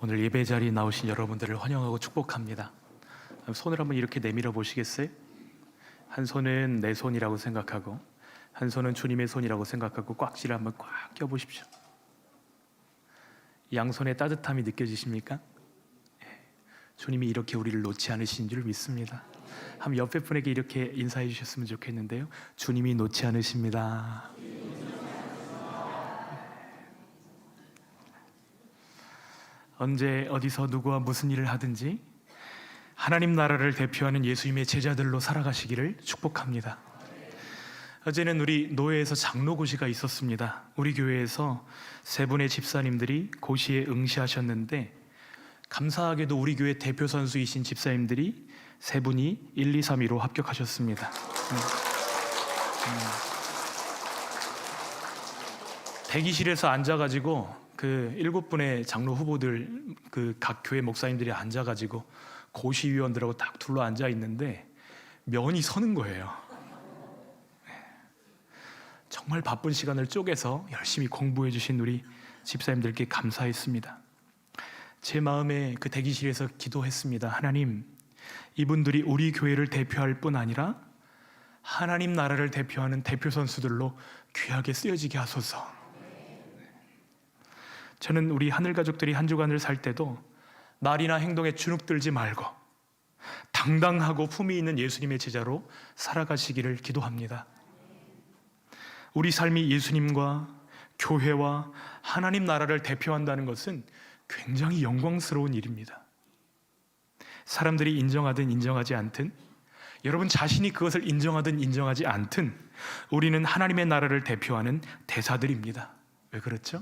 오늘 예배 자리에 나오신 여러분들을 환영하고 축복합니다. 손을 한번 이렇게 내밀어 보시겠어요? 한 손은 내 손이라고 생각하고 한 손은 주님의 손이라고 생각하고 꽉지를 한번 꽉 껴보십시오. 양손의 따뜻함이 느껴지십니까? 주님이 이렇게 우리를 놓지 않으신 줄 믿습니다. 한번 옆에 분에게 이렇게 인사해 주셨으면 좋겠는데요. 주님이 놓지 않으십니다. 언제 어디서 누구와 무슨 일을 하든지 하나님 나라를 대표하는 예수님의 제자들로 살아가시기를 축복합니다. 어제는 우리 노회에서 장로고시가 있었습니다. 우리 교회에서 세 분의 집사님들이 고시에 응시하셨는데 감사하게도 우리 교회 대표 선수이신 집사님들이 세 분이 1, 2, 3위로 합격하셨습니다. 대기실에서 앉아가지고 그 7분의 장로 후보들, 그 각 교회 목사님들이 앉아가지고 고시위원들하고 딱 둘러 앉아 있는데 면이 서는 거예요. 정말 바쁜 시간을 쪼개서 열심히 공부해 주신 우리 집사님들께 감사했습니다. 제 마음에 그 대기실에서 기도했습니다. 하나님, 이분들이 우리 교회를 대표할 뿐 아니라 하나님 나라를 대표하는 대표 선수들로 귀하게 쓰여지게 하소서. 저는 우리 하늘 가족들이 한 주간을 살 때도 말이나 행동에 주눅들지 말고 당당하고 품위 있는 예수님의 제자로 살아가시기를 기도합니다. 우리 삶이 예수님과 교회와 하나님 나라를 대표한다는 것은 굉장히 영광스러운 일입니다. 사람들이 인정하든 인정하지 않든, 여러분 자신이 그것을 인정하든 인정하지 않든 우리는 하나님의 나라를 대표하는 대사들입니다. 왜 그렇죠?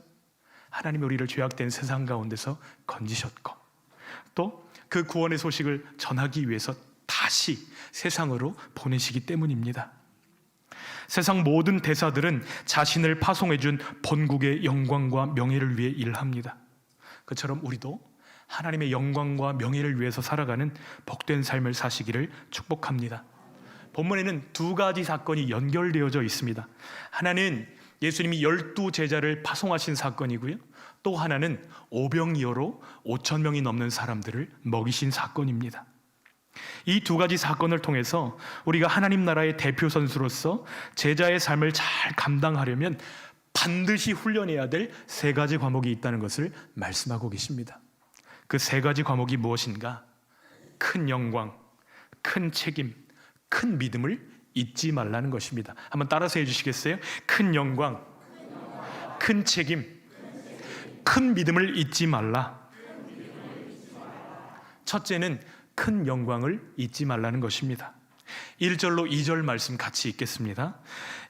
하나님이 우리를 죄악된 세상 가운데서 건지셨고 또 그 구원의 소식을 전하기 위해서 다시 세상으로 보내시기 때문입니다. 세상 모든 대사들은 자신을 파송해준 본국의 영광과 명예를 위해 일합니다. 그처럼 우리도 하나님의 영광과 명예를 위해서 살아가는 복된 삶을 사시기를 축복합니다. 본문에는 두 가지 사건이 연결되어져 있습니다. 하나는 예수님이 12제자를 파송하신 사건이고요, 또 하나는 오병이어로 5,000명이 넘는 사람들을 먹이신 사건입니다. 이 두 가지 사건을 통해서 우리가 하나님 나라의 대표 선수로서 제자의 삶을 잘 감당하려면 반드시 훈련해야 될 세 가지 과목이 있다는 것을 말씀하고 계십니다. 그 세 가지 과목이 무엇인가? 큰 영광, 큰 책임, 큰 믿음을 잊지 말라는 것입니다. 한번 따라서 해주시겠어요? 큰 영광, 큰 책임, 큰 믿음을 잊지 말라. 첫째는 큰 영광을 잊지 말라는 것입니다. 1절로 2절 말씀 같이 읽겠습니다.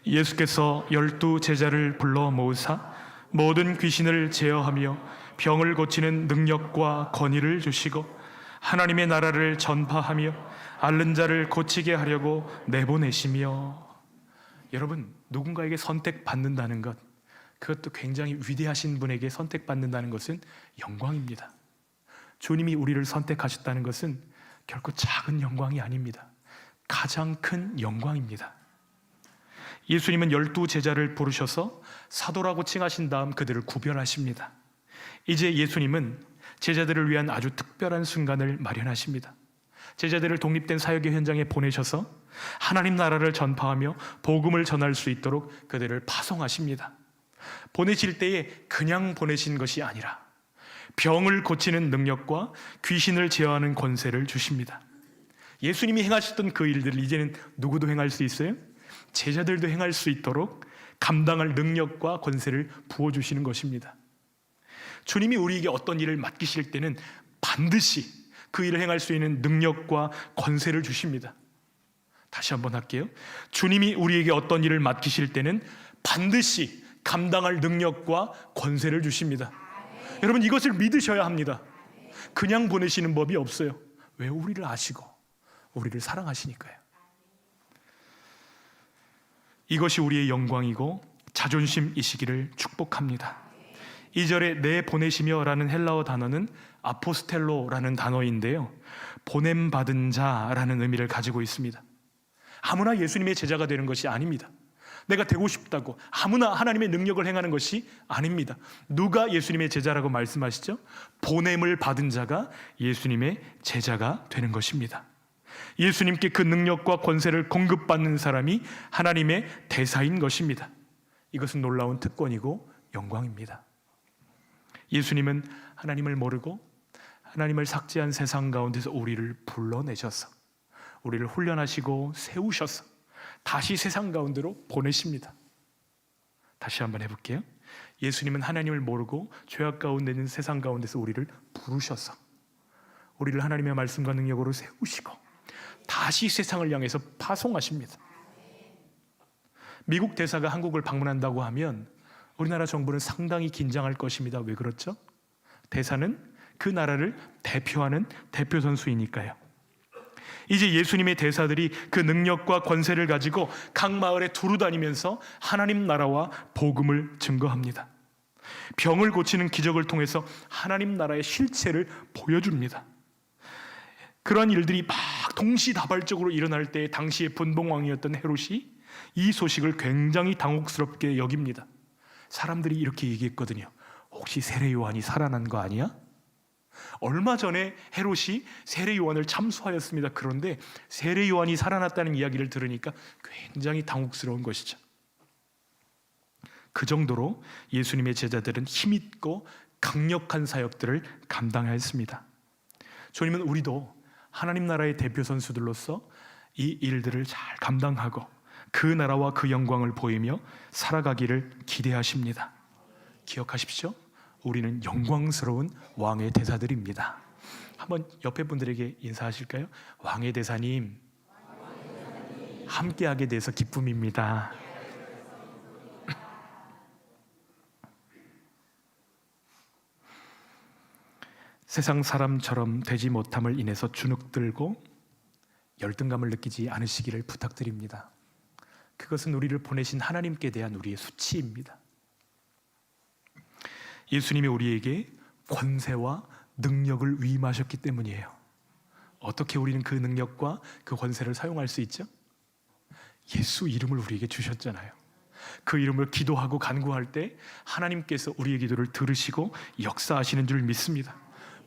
예수께서 12제자를 불러 모으사 모든 귀신을 제어하며 병을 고치는 능력과 권위를 주시고 하나님의 나라를 전파하며 앓는 자를 고치게 하려고 내보내시며. 여러분, 누군가에게 선택받는다는 것, 그것도 굉장히 위대하신 분에게 선택받는다는 것은 영광입니다. 주님이 우리를 선택하셨다는 것은 결코 작은 영광이 아닙니다. 가장 큰 영광입니다. 예수님은 12제자를 부르셔서 사도라고 칭하신 다음 그들을 구별하십니다. 이제 예수님은 제자들을 위한 아주 특별한 순간을 마련하십니다. 제자들을 독립된 사역의 현장에 보내셔서 하나님 나라를 전파하며 복음을 전할 수 있도록 그들을 파송하십니다. 보내실 때에 그냥 보내신 것이 아니라 병을 고치는 능력과 귀신을 제어하는 권세를 주십니다. 예수님이 행하셨던 그 일들을 이제는 누구도 행할 수 있어요? 제자들도 행할 수 있도록 감당할 능력과 권세를 부어주시는 것입니다. 주님이 우리에게 어떤 일을 맡기실 때는 반드시 그 일을 행할 수 있는 능력과 권세를 주십니다. 다시 한번 할게요. 주님이 우리에게 어떤 일을 맡기실 때는 반드시 감당할 능력과 권세를 주십니다. 여러분, 이것을 믿으셔야 합니다. 그냥 보내시는 법이 없어요. 왜? 우리를 아시고 우리를 사랑하시니까요. 이것이 우리의 영광이고 자존심이시기를 축복합니다. 2절에 내 보내시며 라는 헬라어 단어는 아포스텔로라는 단어인데요, 보냄받은 자라는 의미를 가지고 있습니다. 아무나 예수님의 제자가 되는 것이 아닙니다. 내가 되고 싶다고 아무나 하나님의 능력을 행하는 것이 아닙니다. 누가 예수님의 제자라고 말씀하시죠? 보냄을 받은 자가 예수님의 제자가 되는 것입니다. 예수님께 그 능력과 권세를 공급받는 사람이 하나님의 대사인 것입니다. 이것은 놀라운 특권이고 영광입니다. 예수님은 하나님을 모르고 하나님을 삭제한 세상 가운데서 우리를 불러내셔서 우리를 훈련하시고 세우셔서 다시 세상 가운데로 보내십니다. 다시 한번 해볼게요. 예수님은 하나님을 모르고 죄악 가운데 있는 세상 가운데서 우리를 부르셔서 우리를 하나님의 말씀과 능력으로 세우시고 다시 세상을 향해서 파송하십니다. 미국 대사가 한국을 방문한다고 하면 우리나라 정부는 상당히 긴장할 것입니다. 왜 그렇죠? 대사는 그 나라를 대표하는 대표 선수이니까요. 이제 예수님의 대사들이 그 능력과 권세를 가지고 각 마을에 두루 다니면서 하나님 나라와 복음을 증거합니다. 병을 고치는 기적을 통해서 하나님 나라의 실체를 보여줍니다. 그러한 일들이 막 동시다발적으로 일어날 때 당시의 분봉왕이었던 헤롯이 이 소식을 굉장히 당혹스럽게 여깁니다. 사람들이 이렇게 얘기했거든요. 혹시 세례 요한이 살아난 거 아니야? 얼마 전에 헤롯이 세례 요한을 참수하였습니다. 그런데 세례 요한이 살아났다는 이야기를 들으니까 굉장히 당혹스러운 것이죠. 그 정도로 예수님의 제자들은 힘있고 강력한 사역들을 감당하였습니다. 주님은 우리도 하나님 나라의 대표 선수들로서 이 일들을 잘 감당하고 그 나라와 그 영광을 보이며 살아가기를 기대하십니다. 기억하십시오. 우리는 영광스러운 왕의 대사들입니다. 한번 옆에 분들에게 인사하실까요? 왕의 대사님, 함께하게 돼서 기쁨입니다. 세상 사람처럼 되지 못함을 인해서 주눅들고 열등감을 느끼지 않으시기를 부탁드립니다. 그것은 우리를 보내신 하나님께 대한 우리의 수치입니다. 예수님이 우리에게 권세와 능력을 위임하셨기 때문이에요. 어떻게 우리는 그 능력과 그 권세를 사용할 수 있죠? 예수 이름을 우리에게 주셨잖아요. 그 이름을 기도하고 간구할 때 하나님께서 우리의 기도를 들으시고 역사하시는 줄 믿습니다.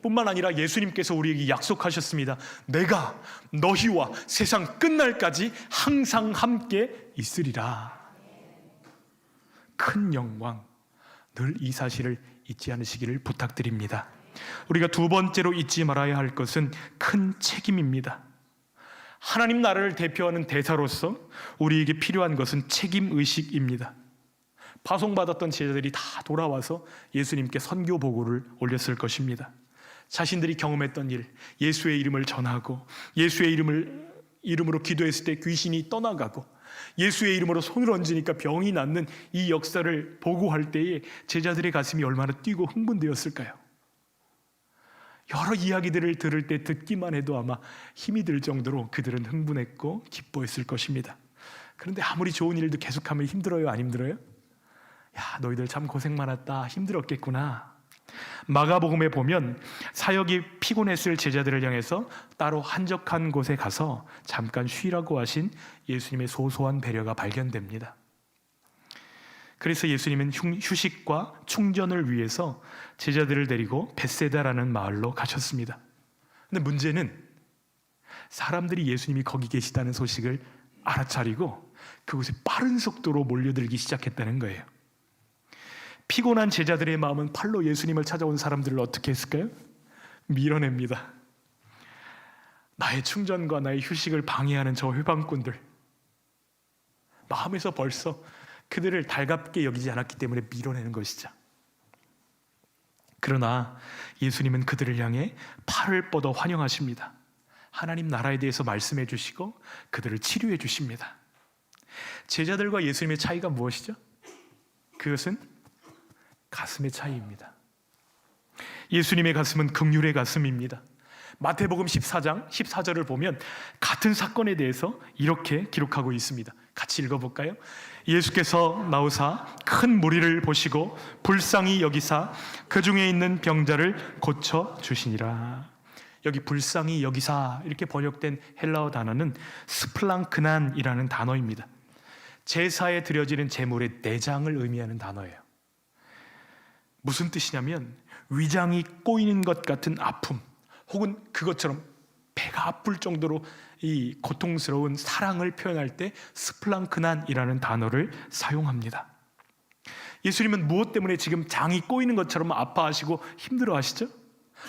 뿐만 아니라 예수님께서 우리에게 약속하셨습니다. 내가 너희와 세상 끝날까지 항상 함께 있으리라. 큰 영광, 늘 이 사실을 잊지 않으시기를 부탁드립니다. 우리가 두 번째로 잊지 말아야 할 것은 큰 책임입니다. 하나님 나라를 대표하는 대사로서 우리에게 필요한 것은 책임의식입니다. 파송받았던 제자들이 다 돌아와서 예수님께 선교 보고를 올렸을 것입니다. 자신들이 경험했던 일, 예수의 이름을 전하고 예수의 이름으로 기도했을 때 귀신이 떠나가고 예수의 이름으로 손을 얹으니까 병이 낫는 이 역사를 보고할 때에 제자들의 가슴이 얼마나 뛰고 흥분되었을까요? 여러 이야기들을 들을 때 듣기만 해도 아마 힘이 들 정도로 그들은 흥분했고 기뻐했을 것입니다. 그런데 아무리 좋은 일도 계속하면 힘들어요, 안 힘들어요? 야, 너희들 참 고생 많았다, 힘들었겠구나. 마가복음에 보면 사역이 피곤했을 제자들을 향해서 따로 한적한 곳에 가서 잠깐 쉬라고 하신 예수님의 소소한 배려가 발견됩니다. 그래서 예수님은 휴식과 충전을 위해서 제자들을 데리고 벳세다라는 마을로 가셨습니다. 근데 문제는 사람들이 예수님이 거기 계시다는 소식을 알아차리고 그곳에 빠른 속도로 몰려들기 시작했다는 거예요. 피곤한 제자들의 마음은 팔로 예수님을 찾아온 사람들을 어떻게 했을까요? 밀어냅니다. 나의 충전과 나의 휴식을 방해하는 저 회방꾼들, 마음에서 벌써 그들을 달갑게 여기지 않았기 때문에 밀어내는 것이죠. 그러나 예수님은 그들을 향해 팔을 뻗어 환영하십니다. 하나님 나라에 대해서 말씀해 주시고 그들을 치료해 주십니다. 제자들과 예수님의 차이가 무엇이죠? 그것은 가슴의 차이입니다. 예수님의 가슴은 긍휼의 가슴입니다. 마태복음 14장 14절을 보면 같은 사건에 대해서 이렇게 기록하고 있습니다. 같이 읽어볼까요? 예수께서 나오사 큰 무리를 보시고 불쌍히 여기사 그 중에 있는 병자를 고쳐 주시니라. 여기 불쌍히 여기사 이렇게 번역된 헬라어 단어는 스플랑크난이라는 단어입니다. 제사에 드려지는 제물의 내장을 의미하는 단어예요. 무슨 뜻이냐면 위장이 꼬이는 것 같은 아픔, 혹은 그것처럼 배가 아플 정도로 이 고통스러운 사랑을 표현할 때 스플랑크난이라는 단어를 사용합니다. 예수님은 무엇 때문에 지금 장이 꼬이는 것처럼 아파하시고 힘들어하시죠?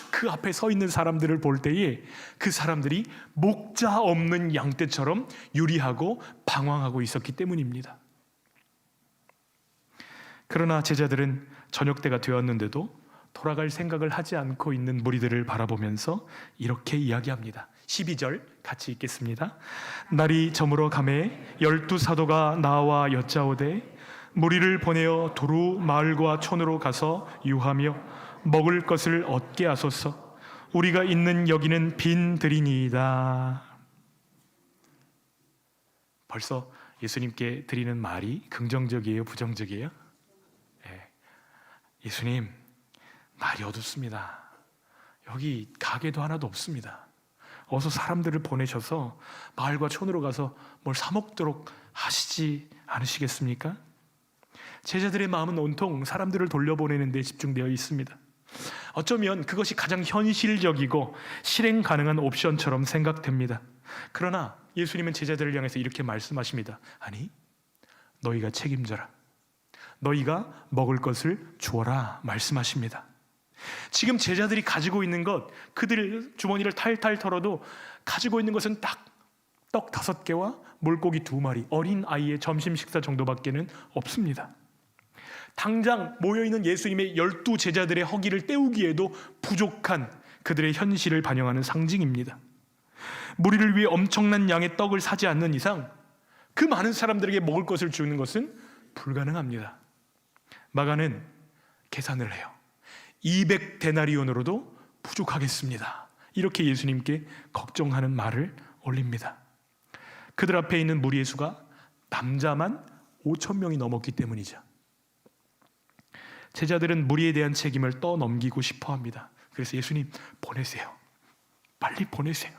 그 앞에 서 있는 사람들을 볼 때에 그 사람들이 목자 없는 양떼처럼 유리하고 방황하고 있었기 때문입니다. 그러나 제자들은 저녁 때가 되었는데도 돌아갈 생각을 하지 않고 있는 무리들을 바라보면서 이렇게 이야기합니다. 12절 같이 읽겠습니다. 날이 저물어 가매 12 사도가 나와 여짜오되 무리를 보내어 두루 마을과 촌으로 가서 유하며 먹을 것을 얻게 하소서. 우리가 있는 여기는 빈 들이니이다. 벌써 예수님께 드리는 말이 긍정적이에요, 부정적이에요? 네. 예수님, 날이 어둡습니다. 여기 가게도 하나도 없습니다. 어서 사람들을 보내셔서 마을과 촌으로 가서 뭘 사 먹도록 하시지 않으시겠습니까? 제자들의 마음은 온통 사람들을 돌려보내는 데 집중되어 있습니다. 어쩌면 그것이 가장 현실적이고 실행 가능한 옵션처럼 생각됩니다. 그러나 예수님은 제자들을 향해서 이렇게 말씀하십니다. 아니, 너희가 책임져라. 너희가 먹을 것을 주어라 말씀하십니다. 지금 제자들이 가지고 있는 것, 그들 주머니를 탈탈 털어도 가지고 있는 것은 딱 떡 5개와 물고기 2마리, 어린 아이의 점심 식사 정도밖에는 없습니다. 당장 모여있는 예수님의 12 제자들의 허기를 때우기에도 부족한 그들의 현실을 반영하는 상징입니다. 무리를 위해 엄청난 양의 떡을 사지 않는 이상 그 많은 사람들에게 먹을 것을 주는 것은 불가능합니다. 마가는 계산을 해요. 200데나리온으로도 부족하겠습니다. 이렇게 예수님께 걱정하는 말을 올립니다. 그들 앞에 있는 무리의 수가 남자만 5,000명이 넘었기 때문이죠. 제자들은 무리에 대한 책임을 떠넘기고 싶어 합니다. 그래서 예수님 보내세요. 빨리 보내세요.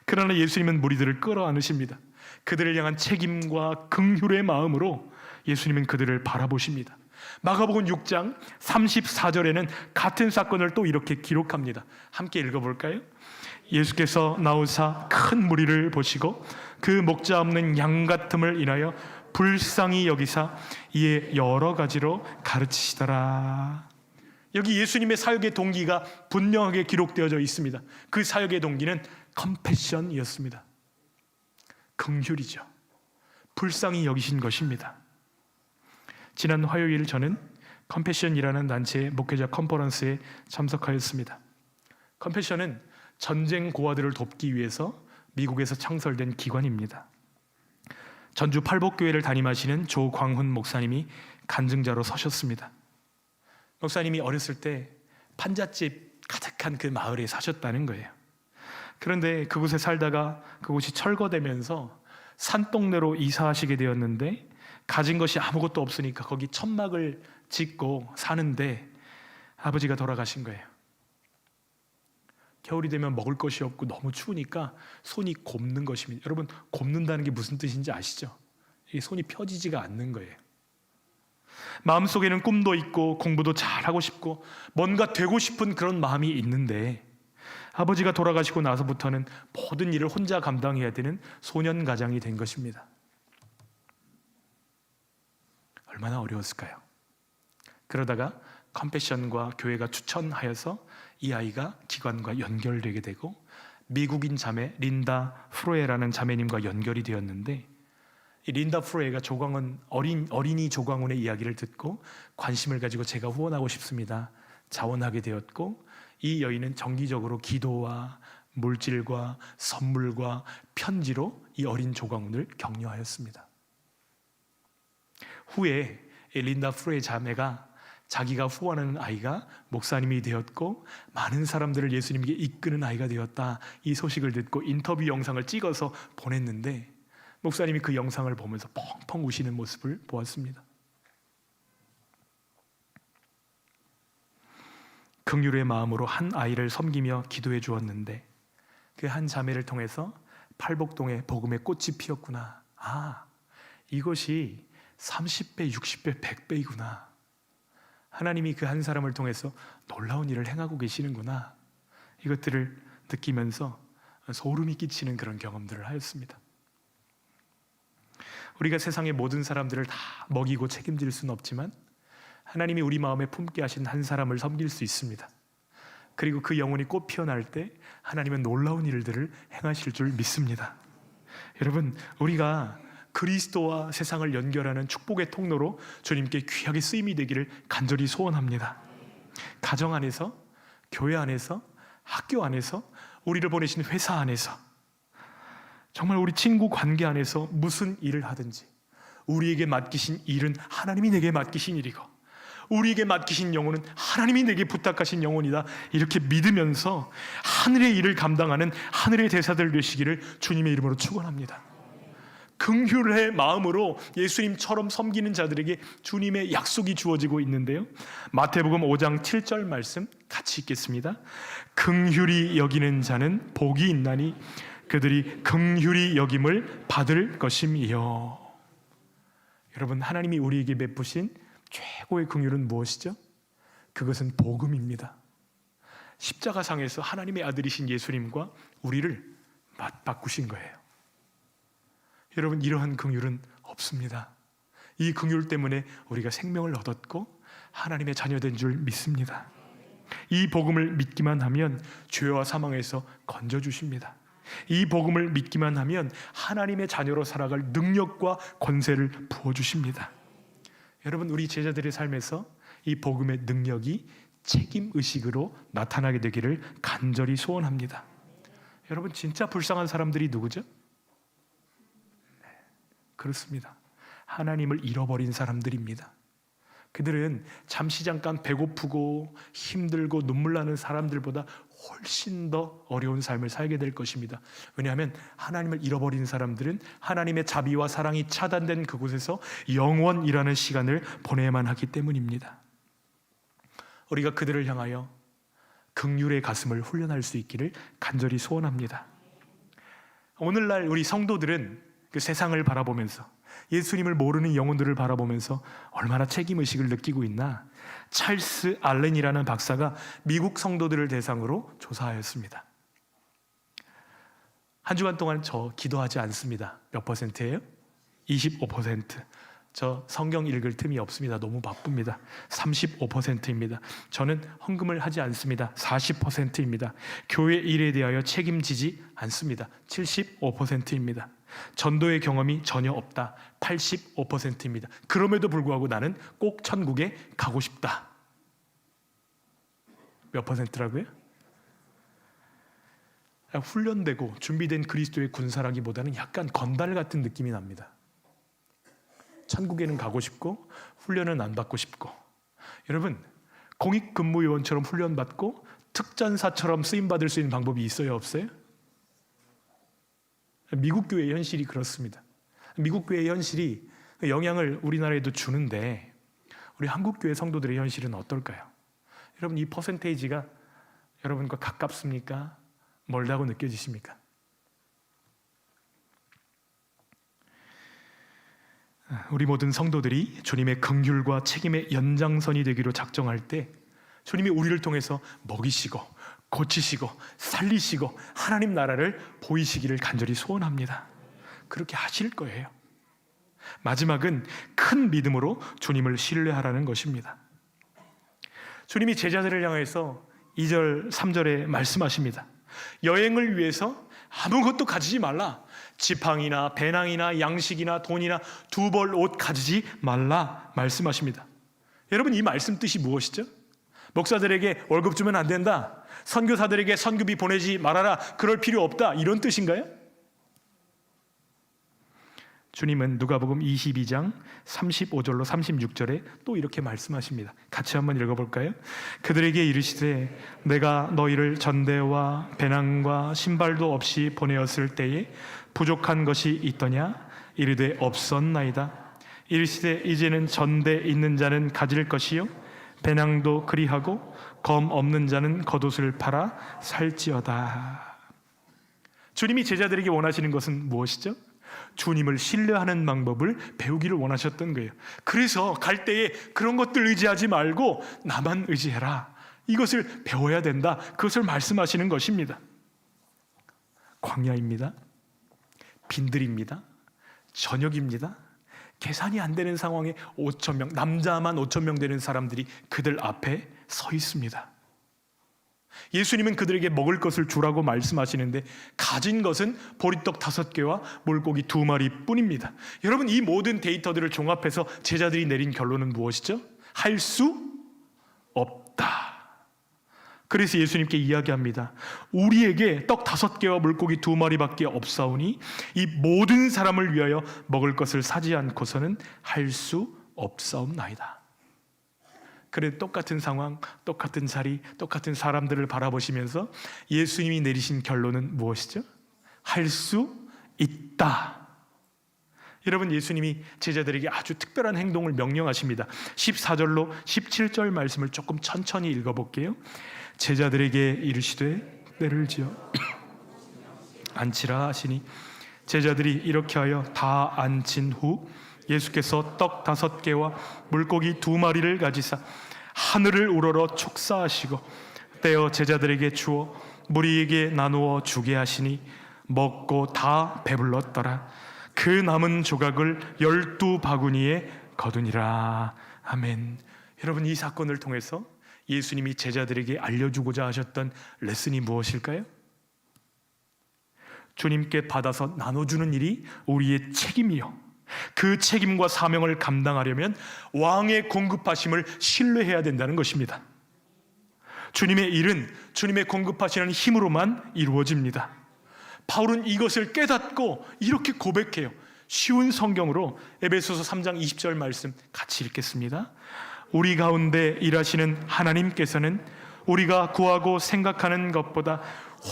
그러나 예수님은 무리들을 끌어안으십니다. 그들을 향한 책임과 긍휼의 마음으로 예수님은 그들을 바라보십니다. 마가복음 6장 34절에는 같은 사건을 또 이렇게 기록합니다. 함께 읽어볼까요? 예수께서 나오사 큰 무리를 보시고 그 목자 없는 양 같음을 인하여 불쌍히 여기사 이에 여러 가지로 가르치시더라. 여기 예수님의 사역의 동기가 분명하게 기록되어져 있습니다. 그 사역의 동기는 컴패션이었습니다. 긍휼이죠. 불쌍히 여기신 것입니다. 지난 화요일 저는 컴패션이라는 단체의 목회자 컨퍼런스에 참석하였습니다. 컴패션은 전쟁 고아들을 돕기 위해서 미국에서 창설된 기관입니다. 전주 팔복교회를 담임하시는 조광훈 목사님이 간증자로 서셨습니다. 목사님이 어렸을 때 판잣집 가득한 그 마을에 사셨다는 거예요. 그런데 그곳에 살다가 그곳이 철거되면서 산동네로 이사하시게 되었는데 가진 것이 아무것도 없으니까 거기 천막을 짓고 사는데 아버지가 돌아가신 거예요. 겨울이 되면 먹을 것이 없고 너무 추우니까 손이 곱는 것입니다. 여러분, 곱는다는 게 무슨 뜻인지 아시죠? 이 손이 펴지지가 않는 거예요. 마음속에는 꿈도 있고 공부도 잘하고 싶고 뭔가 되고 싶은 그런 마음이 있는데 아버지가 돌아가시고 나서부터는 모든 일을 혼자 감당해야 되는 소년 가장이 된 것입니다. 얼마나 어려웠을까요? 그러다가 컴패션과 교회가 추천하여서 이 아이가 기관과 연결되게 되고 미국인 자매 린다 프로에라는 자매님과 연결이 되었는데 이 린다 프로에가 조광훈 어린이 조광훈의 이야기를 듣고 관심을 가지고 제가 후원하고 싶습니다. 자원하게 되었고 이 여인은 정기적으로 기도와 물질과 선물과 편지로 이 어린 조광훈을 격려하였습니다. 후에 린다 프로의 자매가 자기가 후원하는 아이가 목사님이 되었고 많은 사람들을 예수님께 이끄는 아이가 되었다, 이 소식을 듣고 인터뷰 영상을 찍어서 보냈는데 목사님이 그 영상을 보면서 펑펑 우시는 모습을 보았습니다. 긍휼의 마음으로 한 아이를 섬기며 기도해 주었는데 그 한 자매를 통해서 팔복동에 복음의 꽃이 피었구나. 이것이 30배, 60배, 100배이구나. 하나님이 그 한 사람을 통해서 놀라운 일을 행하고 계시는구나. 이것들을 느끼면서 소름이 끼치는 그런 경험들을 하였습니다. 우리가 세상의 모든 사람들을 다 먹이고 책임질 수는 없지만 하나님이 우리 마음에 품게 하신 한 사람을 섬길 수 있습니다. 그리고 그 영혼이 꽃 피어날 때 하나님은 놀라운 일들을 행하실 줄 믿습니다. 여러분, 우리가 그리스도와 세상을 연결하는 축복의 통로로 주님께 귀하게 쓰임이 되기를 간절히 소원합니다. 가정 안에서, 교회 안에서, 학교 안에서, 우리를 보내신 회사 안에서, 정말 우리 친구 관계 안에서 무슨 일을 하든지 우리에게 맡기신 일은 하나님이 내게 맡기신 일이고 우리에게 맡기신 영혼은 하나님이 내게 부탁하신 영혼이다. 이렇게 믿으면서 하늘의 일을 감당하는 하늘의 대사들 되시기를 주님의 이름으로 축원합니다. 긍휼의 마음으로 예수님처럼 섬기는 자들에게 주님의 약속이 주어지고 있는데요, 마태복음 5장 7절 말씀 같이 읽겠습니다. 긍휼히 여기는 자는 복이 있나니 그들이 긍휼히 여김을 받을 것임이요. 여러분, 하나님이 우리에게 베푸신 최고의 긍휼은 무엇이죠? 그것은 복음입니다. 십자가상에서 하나님의 아들이신 예수님과 우리를 맞바꾸신 거예요. 여러분, 이러한 긍휼은 없습니다. 이 긍휼 때문에 우리가 생명을 얻었고 하나님의 자녀된 줄 믿습니다. 이 복음을 믿기만 하면 죄와 사망에서 건져주십니다. 이 복음을 믿기만 하면 하나님의 자녀로 살아갈 능력과 권세를 부어주십니다. 여러분, 우리 제자들의 삶에서 이 복음의 능력이 책임의식으로 나타나게 되기를 간절히 소원합니다. 여러분, 진짜 불쌍한 사람들이 누구죠? 그렇습니다. 하나님을 잃어버린 사람들입니다. 그들은 잠시 잠깐 배고프고 힘들고 눈물 나는 사람들보다 훨씬 더 어려운 삶을 살게 될 것입니다. 왜냐하면 하나님을 잃어버린 사람들은 하나님의 자비와 사랑이 차단된 그곳에서 영원이라는 시간을 보내야만 하기 때문입니다. 우리가 그들을 향하여 긍휼의 가슴을 훈련할 수 있기를 간절히 소원합니다. 오늘날 우리 성도들은 그 세상을 바라보면서, 예수님을 모르는 영혼들을 바라보면서 얼마나 책임의식을 느끼고 있나, 찰스 알렌이라는 박사가 미국 성도들을 대상으로 조사하였습니다. 한 주간 동안 저 기도하지 않습니다. 몇 퍼센트예요? 25%. 저 성경 읽을 틈이 없습니다. 너무 바쁩니다. 35%입니다. 저는 헌금을 하지 않습니다. 40%입니다. 교회 일에 대하여 책임지지 않습니다. 75%입니다. 전도의 경험이 전혀 없다. 85%입니다. 그럼에도 불구하고 나는 꼭 천국에 가고 싶다. 몇 퍼센트라고요? 훈련되고 준비된 그리스도의 군사라기보다는 약간 건달 같은 느낌이 납니다. 천국에는 가고 싶고 훈련은 안 받고 싶고. 여러분, 공익근무요원처럼 훈련받고 특전사처럼 쓰임받을 수 있는 방법이 있어요, 없어요? 미국 교회의 현실이 그렇습니다. 미국 교회의 현실이 영향을 우리나라에도 주는데 우리 한국 교회 성도들의 현실은 어떨까요? 여러분, 이 퍼센테이지가 여러분과 가깝습니까? 멀다고 느껴지십니까? 우리 모든 성도들이 주님의 긍휼과 책임의 연장선이 되기로 작정할 때 주님이 우리를 통해서 먹이시고 고치시고 살리시고 하나님 나라를 보이시기를 간절히 소원합니다. 그렇게 하실 거예요. 마지막은 큰 믿음으로 주님을 신뢰하라는 것입니다. 주님이 제자들을 향해서 2절, 3절에 말씀하십니다. 여행을 위해서 아무것도 가지지 말라. 지팡이나 배낭이나 양식이나 돈이나 두 벌 옷 가지지 말라 말씀하십니다. 여러분, 이 말씀 뜻이 무엇이죠? 목사들에게 월급 주면 안 된다, 선교사들에게 선교비 보내지 말아라, 그럴 필요 없다, 이런 뜻인가요? 주님은 누가복음 22장 35절로 36절에 또 이렇게 말씀하십니다. 같이 한번 읽어볼까요? 그들에게 이르시되 내가 너희를 전대와 배낭과 신발도 없이 보내었을 때에 부족한 것이 있더냐? 이르되 없었나이다. 이르시되 이제는 전대 있는 자는 가질 것이요 배낭도 그리하고 검 없는 자는 겉옷을 팔아 살지어다. 주님이 제자들에게 원하시는 것은 무엇이죠? 주님을 신뢰하는 방법을 배우기를 원하셨던 거예요. 그래서 갈 때에 그런 것들 의지하지 말고 나만 의지해라, 이것을 배워야 된다, 그것을 말씀하시는 것입니다. 광야입니다. 빈들입니다. 저녁입니다. 계산이 안 되는 상황에 5,000명, 남자만 5,000명 되는 사람들이 그들 앞에 서 있습니다. 예수님은 그들에게 먹을 것을 주라고 말씀하시는데 가진 것은 보리떡 5개와 물고기 2마리 뿐입니다. 여러분, 이 모든 데이터들을 종합해서 제자들이 내린 결론은 무엇이죠? 할 수 없다. 그래서 예수님께 이야기합니다. 우리에게 떡 5개와 물고기 2마리밖에 없사오니 이 모든 사람을 위하여 먹을 것을 사지 않고서는 할 수 없사옵나이다. 그래, 똑같은 상황, 똑같은 자리, 똑같은 사람들을 바라보시면서 예수님이 내리신 결론은 무엇이죠? 할 수 있다. 여러분, 예수님이 제자들에게 아주 특별한 행동을 명령하십니다. 14절로 17절 말씀을 조금 천천히 읽어볼게요. 제자들에게 이르시되 때를 지어 앉히라 하시니 제자들이 이렇게 하여 다 앉힌 후 예수께서 떡 5개와 물고기 2마리를 가지사 하늘을 우러러 축사하시고 떼어 제자들에게 주어 무리에게 나누어 주게 하시니 먹고 다 배불렀더라. 그 남은 조각을 12바구니에 거두니라. 아멘. 여러분, 이 사건을 통해서 예수님이 제자들에게 알려주고자 하셨던 레슨이 무엇일까요? 주님께 받아서 나눠주는 일이 우리의 책임이요, 그 책임과 사명을 감당하려면 왕의 공급하심을 신뢰해야 된다는 것입니다. 주님의 일은 주님의 공급하시는 힘으로만 이루어집니다. 바울은 이것을 깨닫고 이렇게 고백해요. 쉬운 성경으로 에베소서 3장 20절 말씀 같이 읽겠습니다. 우리 가운데 일하시는 하나님께서는 우리가 구하고 생각하는 것보다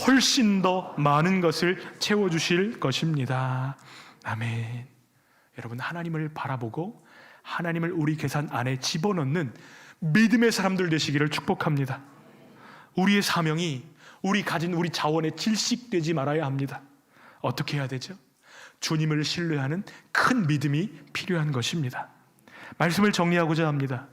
훨씬 더 많은 것을 채워주실 것입니다. 아멘. 여러분, 하나님을 바라보고 하나님을 우리 계산 안에 집어넣는 믿음의 사람들 되시기를 축복합니다. 우리의 사명이 우리 가진 우리 자원에 질식되지 말아야 합니다. 어떻게 해야 되죠? 주님을 신뢰하는 큰 믿음이 필요한 것입니다. 말씀을 정리하고자 합니다.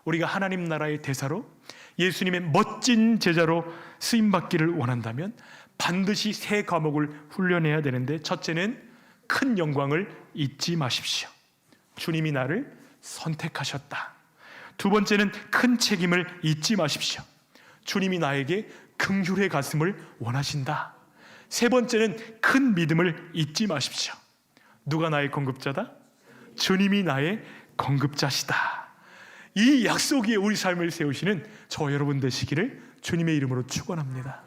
우리가 하나님 나라의 대사로 예수님의 멋진 제자로 쓰임받기를 원한다면 반드시 3과목을 훈련해야 되는데, 첫째는 큰 영광을 잊지 마십시오. 주님이 나를 선택하셨다. 2번째는 큰 책임을 잊지 마십시오. 주님이 나에게 긍휼의 가슴을 원하신다. 3번째는 큰 믿음을 잊지 마십시오. 누가 나의 공급자다? 주님이 나의 공급자시다. 이 약속 위에 우리 삶을 세우시는 저 여러분 되시기를 주님의 이름으로 축원합니다.